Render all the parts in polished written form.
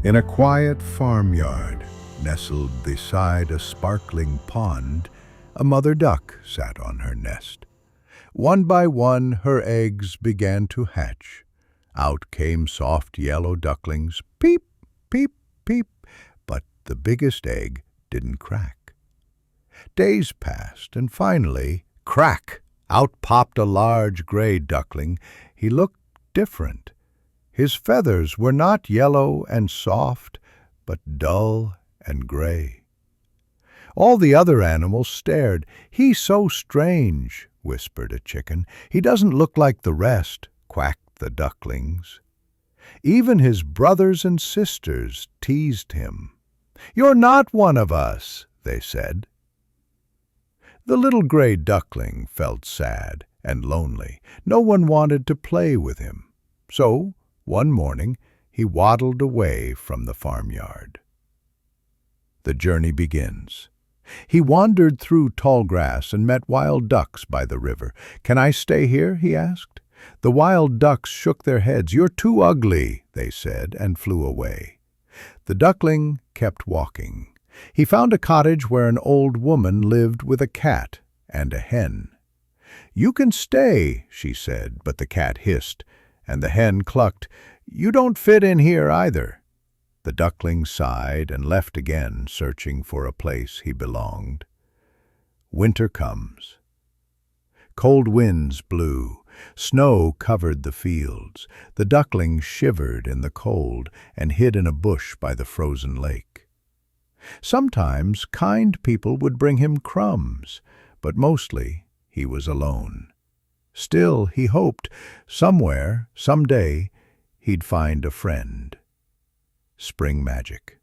In a quiet farmyard, nestled beside a sparkling pond, a mother duck sat on her nest. One by one her eggs began to hatch. Out came soft yellow ducklings, peep, peep, peep, but the biggest egg didn't crack. Days passed, and finally, crack! Out popped a large gray duckling. He looked different. His feathers were not yellow and soft, but dull and gray. All the other animals stared. "He's so strange," whispered a chicken. "He doesn't look like the rest," quacked the ducklings. Even his brothers and sisters teased him. "You're not one of us," they said. The little gray duckling felt sad and lonely. No one wanted to play with him. So, one morning, he waddled away from the farmyard. The journey begins. He wandered through tall grass and met wild ducks by the river. "Can I stay here?" he asked. The wild ducks shook their heads. "You're too ugly," they said, and flew away. The duckling kept walking. He found a cottage where an old woman lived with a cat and a hen. "You can stay," she said, but the cat hissed, and the hen clucked, "You don't fit in here either." The duckling sighed and left again, searching for a place he belonged. Winter comes. Cold winds blew. Snow covered the fields. The duckling shivered in the cold and hid in a bush by the frozen lake. Sometimes kind people would bring him crumbs, but mostly he was alone. Still, he hoped, somewhere, someday, he'd find a friend. Spring magic.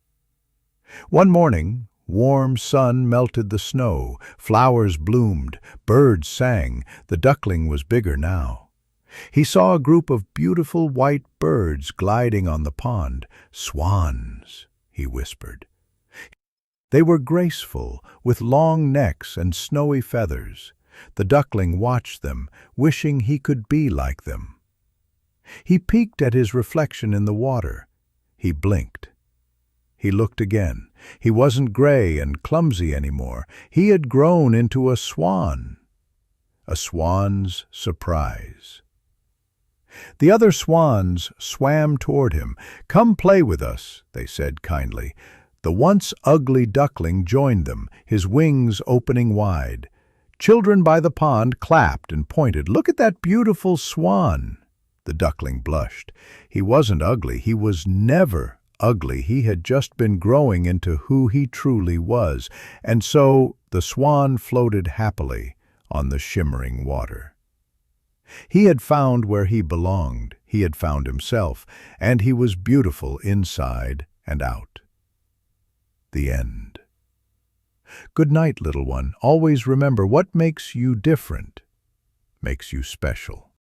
One morning, warm sun melted the snow, flowers bloomed, birds sang. The duckling was bigger now. He saw a group of beautiful white birds gliding on the pond. "Swans," he whispered. They were graceful, with long necks and snowy feathers. The duckling watched them, wishing he could be like them. He peeked at his reflection in the water. He blinked. He looked again. He wasn't gray and clumsy anymore. He had grown into a swan. A swan's surprise. The other swans swam toward him. "Come play with us," they said kindly. The once ugly duckling joined them, his wings opening wide. Children by the pond clapped and pointed. "Look at that beautiful swan." The duckling blushed. He wasn't ugly. He was never ugly. He had just been growing into who he truly was. And so the swan floated happily on the shimmering water. He had found where he belonged. He had found himself, and he was beautiful inside and out. The end. Good night, little one. Always remember, what makes you different makes you special.